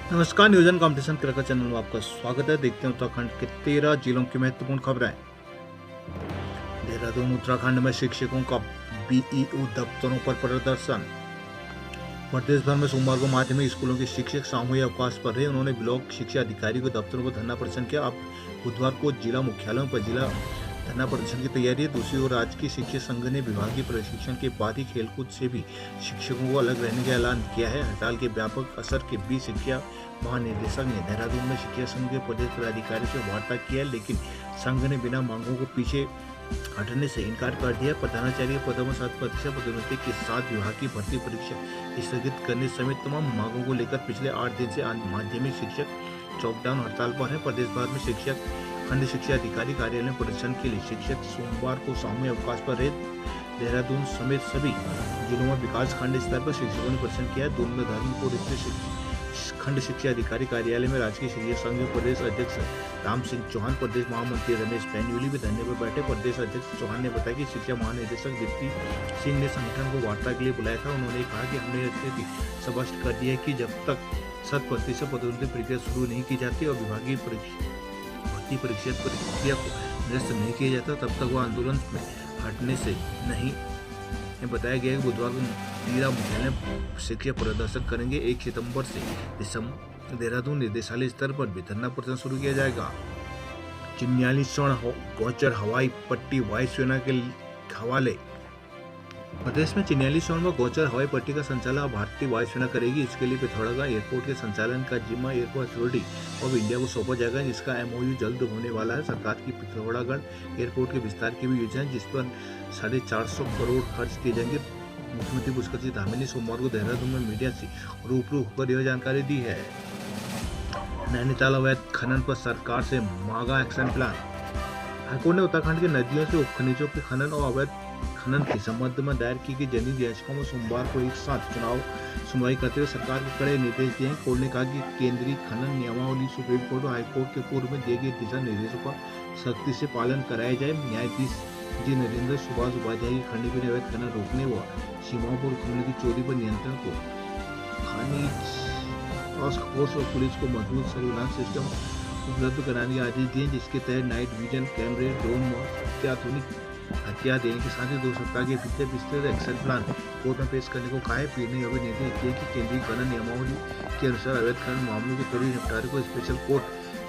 नमस्कार, न्यूजन competition cricket channel में आपका स्वागत है। देखते हैं उत्तराखंड के 13 जिलों की महत्वपूर्ण खबरें। देहरादून उत्तराखंड में शिक्षकों का बीईओ दफ्तरों पर प्रदर्शन। प्रदेश भर में सोमवार को माध्यमिक स्कूलों के शिक्षक सामूहिक अवकाश पर रहे। उन्होंने ब्लॉक शिक्षा अधिकारी को दफ्तरों पर धरना प्रदर्शन किया। अब बुधवार को जिला मुख्यालयों पर जिला धरना प्रदर्शन की तैयारी है। दूसरी ओर राज्य की शिक्षक संघ ने विभागीय प्रशिक्षण के बाद ही खेलकूद से भी शिक्षकों को अलग रहने का ऐलान किया है। हड़ताल के व्यापक असर के बीच शिक्षा महानिदेशक ने देहरादून में शिक्षा संघ के प्रदेश पदाधिकारी से वार्ता किया है, लेकिन संघ ने बिना मांगों को पीछे हटने से इनकार कर दिया। प्रधानाचार्य पदों में 7% पदोन्नति के साथ विभाग की भर्ती परीक्षा स्थगित करने समेत तमाम मांगों को लेकर पिछले 8 दिन से माध्यमिक शिक्षक चौकडाउन हड़ताल पर है। प्रदेश भर में शिक्षक खंड शिक्षा अधिकारी कार्यालय में प्रदर्शन के लिए शिक्षक सोमवार को सामूहिक अवकाश पर रहे। देहरादून समेत सभी जिलों में विकास खंड स्तर पर शिक्षकों ने प्रदर्शन किया। दोनों में धर्मपुर स्थित खंड शिक्षा अधिकारी कार्यालय में राजकीय शिक्षा संघ के प्रदेश अध्यक्ष राम सिंह चौहान, प्रदेश महामंत्री रमेश पैन्यूली भी धरने पर बैठे। प्रदेश अध्यक्ष चौहान ने बताया कि शिक्षा महानिदेशक दीप्ति सिंह ने संगठन को वार्ता के लिए बुलाया था। उन्होंने कहा कि हमने स्थिति स्पष्ट कर दी है कि जब तक 7% पदोन्नति प्रक्रिया शुरू नहीं की जाती और विभागीय भर्ती परीक्षा प्रक्रिया को निरस्त नहीं किया जाता, तब तक वो आंदोलन में हटने से नहीं है। बताया गया कि बुधवार को जिला मुख्यालय शिक्षा प्रदर्शन करेंगे। 1 सितंबर से देहरादून निदेशालय स्तर पर भी धरना प्रदर्शन शुरू किया जाएगा। चिन्याली स्वर्ण गौचर हवाई पट्टी वायुसेना के हवाले। प्रदेश में चिन्याली स्वर्ण व गौचर हवाई पट्टी का संचालन भारतीय वायुसेना करेगी। इसके लिए पिथौरागढ़ एयरपोर्ट के संचालन का जिम्मा एयरपोर्ट अथॉरिटी ऑफ इंडिया को सौंपा जाएगा, जिसका एमओयू जल्द होने वाला है। सरकार की पिथौरागढ़ एयरपोर्ट के विस्तार की भी योजना है, जिस पर 450 करोड़ खर्च किए जाएंगे। मुख्यमंत्री पुष्कर सिंह धामी ने सोमवार को देहरादून में मीडिया से रूबरू होकर यह जानकारी दी है। नैनीताल अवैध खनन पर सरकार से मांगा एक्शन प्लान। हाईकोर्ट ने उत्तराखंड की नदियों से उपखनिजों के खनन और अवैध खनन के संबंध में दायर की गई जनहित याचिकाओं में सोमवार को एक साथ सुनवाई करते हुए सरकार को कड़े निर्देश दिए। कोर्ट ने कहा कि केंद्रीय खनन नियमावली सुप्रीम कोर्ट और हाईकोर्ट के पूर्व में दिए गए दिशा निर्देशों का सख्ती से पालन कराया जाए। न्यायाधीश जी नरेंद्र सुभाष उपाध्याय की खंडपीठ ने अवैध खनन रोकने व सीमाओं पर खनन की चोरी पर नियंत्रण को खनिज टास्क फोर्स और पुलिस को मजबूत सर्विलांस सिस्टम उपलब्ध कराने के आदेश दिए, जिसके तहत नाइट विजन कैमरे, ड्रोन व अत्याधुनिक हथियार देने के साथ ही 2 सप्ताह के भीतर विस्तृत एक्शन प्लान कोर्ट में पेश करने को कहा है। पीठ ने यह भी निर्देश दिया कि केंद्रीय खनन नियमावली के अनुसार अवैध खनन मामलों के त्वरित निपटारे को स्पेशल कोर्ट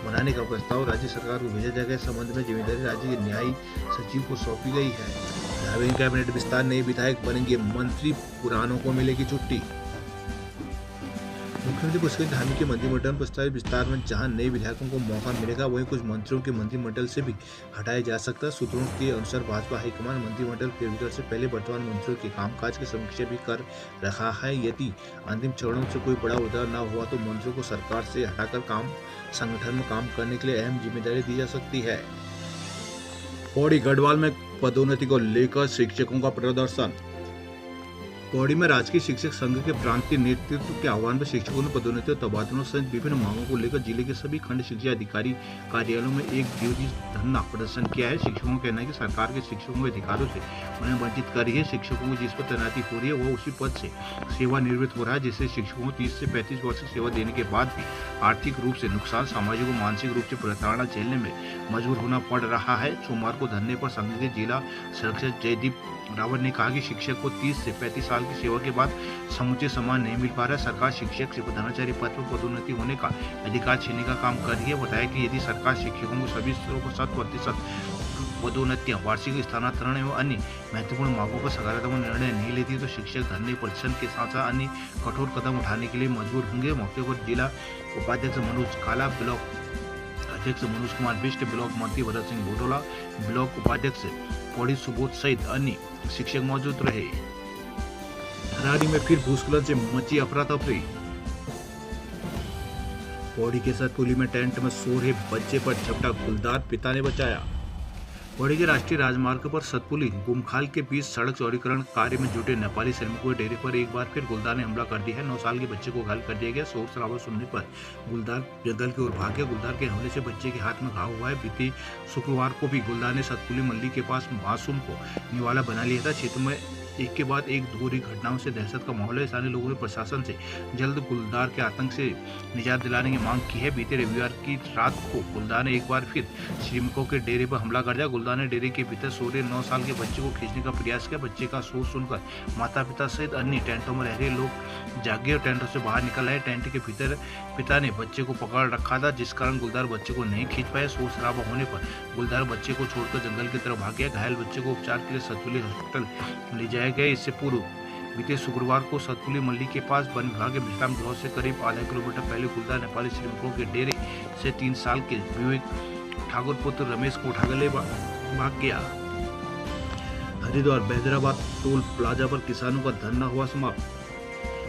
बनाने का प्रस्ताव राज्य सरकार को भेजा जाएगा। इस संबंध में जिम्मेदारी राज्य के न्यायिक सचिव को सौंपी गई है। कैबिनेट विस्तार, नए विधायक बनेंगे मंत्री, पुरानों को मिलेगी छुट्टी। मुख्यमंत्री पुष्कर सिंह धामी के मंत्रिमंडल प्रस्तावित विस्तार में जहां नए विधायकों को मौका मिलेगा, वहीं कुछ मंत्रियों के मंत्रिमंडल से भी हटाया जा सकता है। सूत्रों के अनुसार भाजपा हाईकमान मंत्रिमंडल फेरबदल से पहले वर्तमान मंत्रियों के कामकाज की समीक्षा भी कर रहा है। यदि अंतिम चरणों से कोई बड़ा बदलाव न हुआ तो मंत्रियों को सरकार से हटाकर संगठन में काम करने के लिए अहम जिम्मेदारी दी जा सकती है। पौड़ी गढ़वाल में पदोन्नति को लेकर शिक्षकों का प्रदर्शन। पौड़ी में राजकीय शिक्षक संघ के प्रांतीय नेतृत्व के आह्वान पर शिक्षकों ने पदोन्नति और तबादलों सहित विभिन्न मांगों को लेकर जिले के सभी खंड शिक्षा अधिकारी कार्यालयों में एक दिवसीय धरना प्रदर्शन किया है। शिक्षकों का कहना है कि सरकार के शिक्षकों के अधिकारों से उन्हें वंचित कर रही है। शिक्षकों को जिस पर तैनाती हो रही है वो उसी पद से सेवानिवृत्त हो रहा है, जिससे शिक्षकों को 30 से 35 वर्ष की सेवा देने के बाद भी आर्थिक रूप से नुकसान, सामाजिक और मानसिक रूप से प्रताड़ना झेलने में मजबूर होना पड़ रहा है। सोमवार को धरने पर संघ के जिला संरक्षक जयदीप रावत ने कहा कि शिक्षक को 30 से 35 साल की सेवा के बाद समुचित सम्मान नहीं मिल पा रहा है। सरकार शिक्षक से प्रधानाचार्य पद पर पदोन्नति होने का अधिकार छीनने का काम कर रही है। बताया कि यदि सरकार शिक्षकों को सभी स्तरों पर 7% पदोन्नतियां, वार्षिक स्थानांतरण एवं अन्य महत्वपूर्ण मांगों पर सकारात्मक निर्णय नहीं लेती तो शिक्षक धरने प्रदर्शन के साथ साथ अन्य कठोर कदम उठाने के लिए मजबूर होंगे। मौके पर जिला उपाध्यक्ष मनोज काला, ब्लॉक अध्यक्ष मनोज कुमार बिष्ट, ब्लॉक मंत्री भरत सिंह भोटोला, ब्लॉक उपाध्यक्ष पौड़ी सुबोध सहित अन्य शिक्षक मौजूद रहे। हरारी में फिर भूस्खलन से मची अफरा तफरी। पौड़ी के सतपुली में टेंट में सो रहे बच्चे पर झपटा गुलदार, पिता ने बचाया। पौड़ी के राष्ट्रीय राजमार्ग पर सतपुली गुमखाल के बीच सड़क चौड़ीकरण कार्य में जुटे नेपाली श्रमिकों के डेरे पर एक बार फिर गुलदार ने हमला कर दिया है। 9 साल के बच्चे को घायल कर दिया गया। शोर शराबा सुनने पर गुलदार जंगल की ओर भाग गया। गुलदार के हमले से बच्चे के हाथ में घाव हुआ है। बीते शुक्रवार को भी गुलदार ने सतपुली मल्ली के पास मासूम को निवाला बना लिया था। क्षेत्र में एक के बाद एक दोहरी घटनाओं से दहशत का माहौल है। स्थानीय लोगों ने प्रशासन से जल्द गुलदार के आतंक से निजात दिलाने की मांग की है। बीते रविवार की रात को गुलदार ने एक बार फिर श्रमिकों के डेरे पर हमला कर दिया। गुलदार ने डेरे के भीतर सो रहे 9 साल के बच्चे को खींचने का प्रयास किया। बच्चे का शोर सुनकर माता पिता सहित अन्य टेंटों में रह रहे लोग जागे और टेंटों से बाहर निकल आए। टेंट के भीतर पिता ने बच्चे को पकड़ रखा था, जिस कारण गुलदार बच्चे को नहीं खींच पाए। शोर शराबा होने पर गुलदार बच्चे को छोड़कर जंगल की तरफ भाग गया। घायल बच्चे को उपचार के लिए सतपुली हॉस्पिटल ले जाया गया। इससे पूर्व बीते शुक्रवार को सतपुली मल्ली के पास वन विभाग के विश्राम गृह से करीब आधा किलोमीटर पहले गुलदार नेपाली श्रमिकों के डेरे से 3 साल के विवेक ठाकुर पुत्र रमेश को उठाकर ले भाग गया। हरिद्वार बहदराबाद टोल प्लाजा पर किसानों का धरना हुआ समाप्त।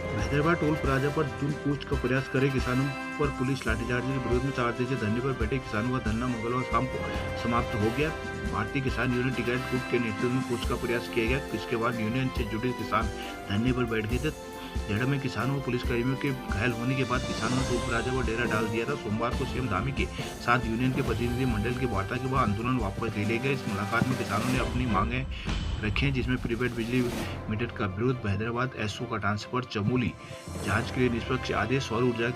हैदराबाद टोल प्लाजा पर जून कूच का प्रयास करे किसानों पर पुलिस लाठीचार्ज के विरोध में 4 दिवसीय धरने पर बैठे किसानों का धरना मंगलवार शाम को समाप्त हो गया। भारतीय किसान यूनियन टिकैत गुट के नेतृत्व में कूच का प्रयास किया गया। इसके बाद यूनियन से जुड़े किसान धरने पर बैठ गए थे। झड़प में किसानों और पुलिसकर्मियों के घायल होने के बाद किसानों ने टोल प्लाजा पर डेरा डाल दिया था। सोमवार को सीएम धामी के साथ यूनियन के प्रतिनिधि मंडल की वार्ता के बाद आंदोलन वापस ले लिया गया। इस मुलाकात में किसानों ने अपनी मांगे रखे, जिसमें प्रीपेड बिजली मीटर का विरोध, हैदराबाद एसओ का ट्रांसफर, चमोली जहाज के लिए निष्पक्ष आदेश, सौर ऊर्जा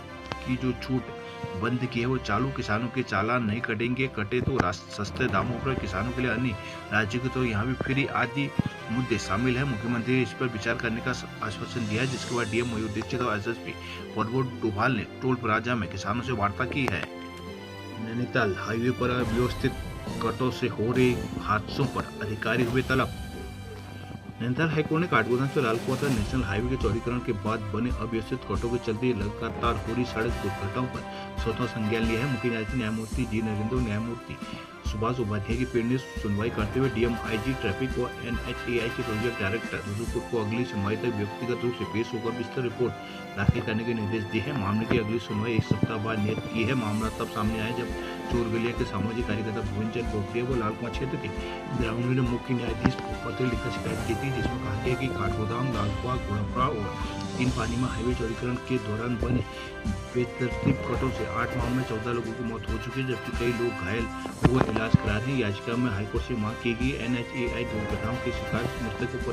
की जो छूट बंद की है वो चालू, किसानों के चालान नहीं कटेंगे, कटे तो सस्ते दामों पर किसानों के लिए अन्य राज्य के तो यहाँ भी फ्री आदि मुद्दे शामिल है। मुख्यमंत्री ने इस पर विचार करने का आश्वासन दिया, जिसके बाद डीएम मयूर दीक्षित और एसएसपी प्रबोध डोभाल ने टोल प्लाजा में किसानों से वार्ता की है। नैनीताल हाईवे पर अव्यवस्थित कटों से हो रहे हादसों पर अधिकारी हुए तलब। नैनीताल हाईकोर्ट ने काठगोदाम से लालकुआं नेशनल हाईवे के चौड़ीकरण के बाद बने अव्यवस्थित कटों के चलते लगातार हो रही सड़क दुर्घटनाओं पर स्वतः संज्ञान लिया है। मुख्य न्यायमूर्ति जी नरेंद्र, न्यायमूर्ति सुभाष उपाध्याय की पीठ ने सुनवाई करते हुए डीएम, आईजी ट्रैफिक व एनएचएआई के प्रोजेक्ट डायरेक्टर रुद्रपुर को अगली सुनवाई तक व्यक्तिगत रूप से पेश होकर विस्तृत रिपोर्ट दाखिल करने के निर्देश दिए हैं। मामले की अगली सुनवाई 1 सप्ताह बाद नियत की है। मामला तब सामने आया जब चोरगलिया के सामाजिक कार्यकर्ता भुवनचंद पोखरिया व लालकुआं क्षेत्र के ग्रामीणों ने मुख्य न्यायाधीश को पत्र लिखकर शिकायत की थी, जिसमें कहा गया कि काठगोदाम, लालकुआं, घोड़ापड़ा और 3 पानी में हाईवे चौड़ीकरण के दौरान बने बेतरतीब कटों से 8 माह में 14 लोगों की मौत हो चुकी है, जबकि कई लोग घायल हुए इलाज करा रहे हैं। याचिका में हाईकोर्ट से मांग की गई एनएचएआई दुर्घटनाओं के शिकार मृतक को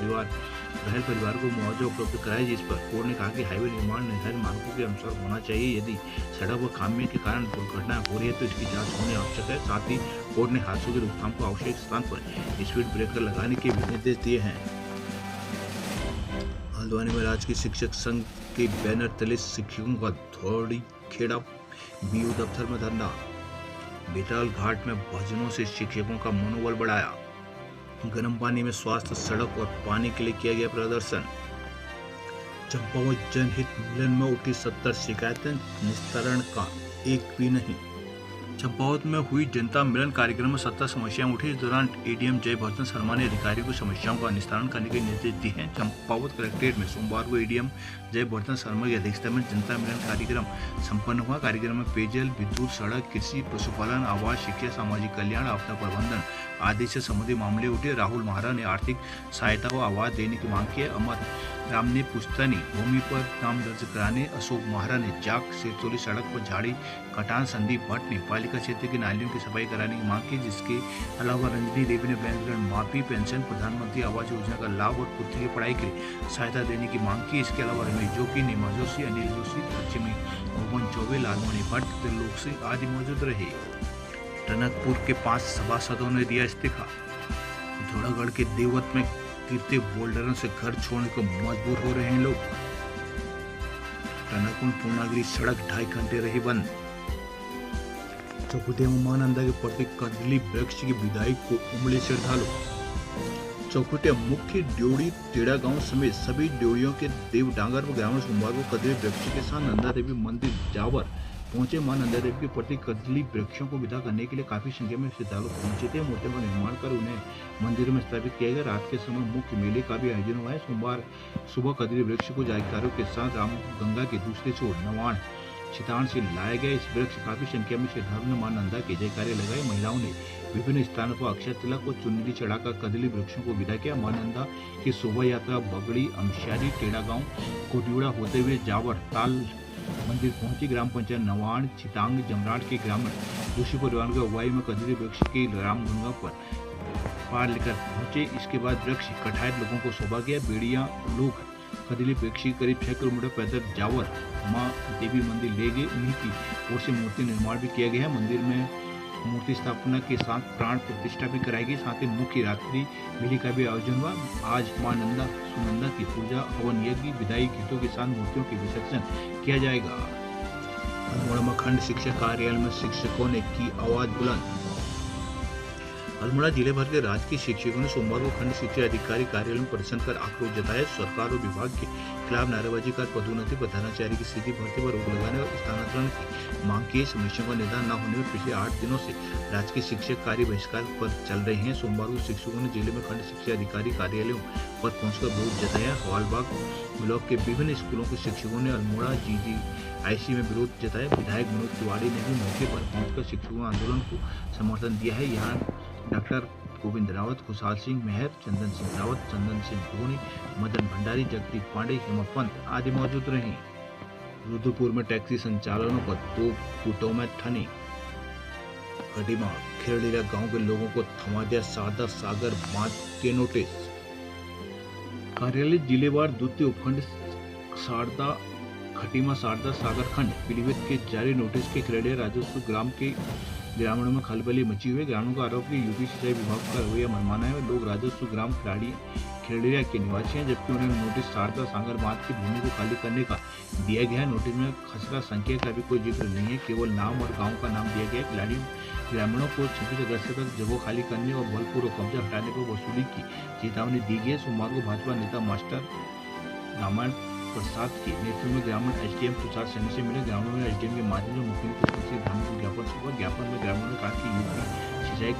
घायल परिवार को मुआवजा उपलब्ध कराए, जिस पर कोर्ट ने कहा कि हाईवे निर्माण निर्धारित मानकों के अनुसार होना चाहिए। यदि सड़क व खामियों के कारण दुर्घटना हो रही है तो इसकी जांच होनी आवश्यक है। साथ ही कोर्ट ने हादसों की रोकथाम को आवश्यक स्थान पर स्पीड ब्रेकर लगाने के भी निर्देश दिए हैं। हल्द्वानी में राजकीय शिक्षक संघ के बैनर तले शिक्षकों का धौड़ी खेड़ा बीयू दफ्तर में धरना। बेताल घाट में भजनों से शिक्षकों का मनोबल बढ़ाया। गर्म पानी में स्वास्थ्य, सड़क और पानी के लिए किया गया प्रदर्शन। चंपावत जनहित मिलन में उठी 70 शिकायतें, निस्तारण का एक भी नहीं। चंपावत में हुई जनता मिलन कार्यक्रम में 70 समस्याएं उठी। इस दौरान एडीएम जयवर्धन शर्मा ने अधिकारियों को समस्याओं का निस्तारण करने के निर्देश दिए हैं। चंपावत कलेक्ट्रेट में सोमवार को एडीएम जयवर्धन शर्मा की अध्यक्षता में जनता मिलन कार्यक्रम संपन्न हुआ। कार्यक्रम में पेयजल, विद्युत, सड़क, कृषि, पशुपालन, आवास, शिक्षा, सामाजिक कल्याण, आपदा प्रबंधन आदि से संबंधित मामले उठे। राहुल महारा ने आर्थिक सहायता व आवास देने की मांग की। अमर राम ने पुश्तैनी भूमि पर नाम दर्ज कराने, अशोक महारा ने जाक सिरतोली सड़क पर झाड़ी कटान, संदीप भट्ट ने पालिका क्षेत्र की नालियों की सफाई कराने की मांग की। जिसके अलावा रंजनी देवी ने बैंक ऋण माफी, पेंशन, प्रधानमंत्री आवास योजना का लाभ और पुत्री की पढ़ाई के लिए सहायता देने की मांग की। इसके अलावा रमेश जोशी, नीमा जोशी, अनिल जोशी, लक्ष्मी मोहन चौबे, लालमणि भट्ट, त्रिलोक सिंह आदि मौजूद रहे। टनकपुर के 5 सभासदों ने दिया इस्तीफा। धौड़ागढ़ के देवत में गिरते बोल्डरों से घर छोड़ने को मजबूर हो रहे हैं लोग। टनकपुर पूर्णागिरी सड़क 2.5 घंटे रही बंद। चौखुटिया में मानंदा के प्रतीक कदली वृक्ष की विदाई को उमड़े श्रद्धालु। चौखुटिया मुख्य ड्योढ़ी टेढ़ा गांव समेत सभी ड्योढ़ियों के देव डांगर व ग्रामीण सोमवार को कदली वृक्ष के साथ नंदा देवी मंदिर जावर पहुंचे। मां नंदा देवी के प्रति कदली वृक्षों को विदा करने के लिए काफी संख्या में श्रद्धालु पहुंचे थे। मूर्तियों का निर्माण कर उन्हें मंदिर में स्थापित किया गया। रात के समय मुख्य मेले का भी आयोजन हुआ है। सोमवार सुबह कदली वृक्ष को जयकारों के साथ रामगंगा के दूसरे छोर नवाण छितान से लाया गया। इस वृक्ष काफी संख्या में श्रद्धालुओं ने मां नंदा के जयकारे लगाए। महिलाओं ने विभिन्न स्थानों पर अक्षय तिलक और चुनरी चढ़ाकर कदली वृक्षों को विदा किया। मां नंदा की शोभा यात्रा बगड़ी, अमशारी, टेढ़ा गांव, कोटियोड़ा होते हुए जावर ताल मंदिर पहुंची। ग्राम पंचायत नवाण, छितांग, जमराट के ग्रामीण दूसरे परिवार की अगुवाई में कदली वृक्ष की रामगंगा पर पार लेकर पहुंचे। इसके बाद वृक्ष कटायत लोगों को सौंपा गया। बेड़िया लोग खरीली पेक्षी करीब 6 किलोमीटर पैदल जावर मां देवी मंदिर ले गए। उन्हीं की ओर से मूर्ति निर्माण भी किया गया है। मंदिर में मूर्ति स्थापना के साथ प्राण प्रतिष्ठा भी कराई गई। साथ ही मुख्य रात्रि मेले का भी आयोजन हुआ। आज मां नंदा सुनंदा की पूजा हवन यज्ञ विदाई गीतों के साथ मूर्तियों के विसर्जन किया जाएगा। अल्मोड़ा खंड शिक्षा कार्यालय में शिक्षकों ने की आवाज बुलंद। अल्मोड़ा जिले भर के राजकीय शिक्षकों ने सोमवार को खंड शिक्षा अधिकारी कार्यालय में प्रदर्शन कर आक्रोश जताया। सरकार और विभाग के खिलाफ नारेबाजी कर पदोन्नति, प्रधानाचार्य की सीधी भर्ती पर रोक लगाने और स्थानांतरण की मांग की। समस्याओं का निदान न होने में पिछले 8 दिनों से राजकीय शिक्षक कार्य बहिष्कार पर चल रहे हैं। सोमवार को शिक्षकों ने जिले में खंड शिक्षा अधिकारी कार्यालयों पर पहुंचकर विरोध जताया। हवालबाग ब्लॉक के विभिन्न स्कूलों के शिक्षकों ने अल्मोड़ा GGIC में विरोध जताया। विधायक मनोज तिवारी ने भी मौके पर पहुंचकर शिक्षकों आंदोलन को समर्थन दिया है। यहाँ डॉक्टर गोविंद रावत, खुशहाल सिंह मेहर, चंदन सिंह रावत, चंदन सिंह धोनी, मदन भंडारी, जगदीप पांडे, हेमा पंत आदि मौजूद रहे। रुद्रपुर में टैक्सी संचालकों पर 2 गुटों में ठनी। खटीमा खेड़ीला गांव के लोगों को थमा दिया शारदा सागर बांध के नोटिस। कार्यालय जिलेवार द्वितीय उपखंड शारदा खटीमा शारदा सागर खंड पीलीभीत के जारी नोटिस के खेड़िया राजस्व ग्राम के ग्रामीणों में खलबली मची हुई। ग्रामीणों का आरोप है यूपी सिंचाई विभाग का रवैया मनमाना है। लोग राजस्व ग्राम खेड़िया के निवासी हैं, जबकि उन्हें नोटिस शारदा सागर बांध की भूमि को खाली करने का दिया गया है। नोटिस में खसरा संख्या का भी कोई जिक्र नहीं है, केवल नाम और गांव का नाम दिया गया है। ग्रामीणों को 26 अगस्त तक जगह खाली करने और बलपूर्वक कब्जा हटाने को वसूली की चेतावनी दी गई है। सोमवार को भाजपा नेता मास्टर रामायण प्रसाद के नेतृत्व में ग्रामीण SDM तुषार सैनी से मिले। ग्रामीणों में SDM के माध्यम से मुख्यमंत्री से धार्मिक ज्ञापन सौंपा। ज्ञापन में ग्रामीणों ने कहा कि यूपी सिंचाई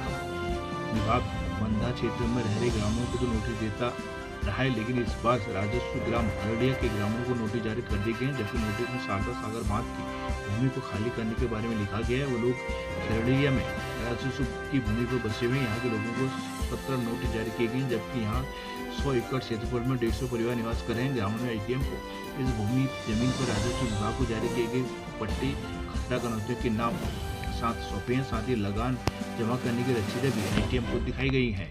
विभाग बंधा क्षेत्र में रह रहे ग्रामीणों को तो नोटिस देता रहा है, लेकिन इस बार राजस्व ग्राम खेड़िया के ग्रामीणों को नोटिस जारी कर दिए गए हैं। जबकि नोटिस में शारदा सागर बांध की भूमि को खाली करने के बारे में लिखा गया है। वो लोग खेड़िया में राजस्व की भूमि पर बसे हुए यहाँ के लोगों को 17 नोटिस जारी किए गए, जबकि यहाँ 100 एकड़ क्षेत्रफल में 150 परिवार निवास कर रहे हैं। ग्रामीण में SDM को इस भूमि जमीन पर राजस्व विभाग को जारी किए गए पट्टी खसरा गणोत्सव के नाम साथ सौंपे हैं। साथ ही लगान जमा करने की रसीदें भी SDM को दिखाई गई हैं।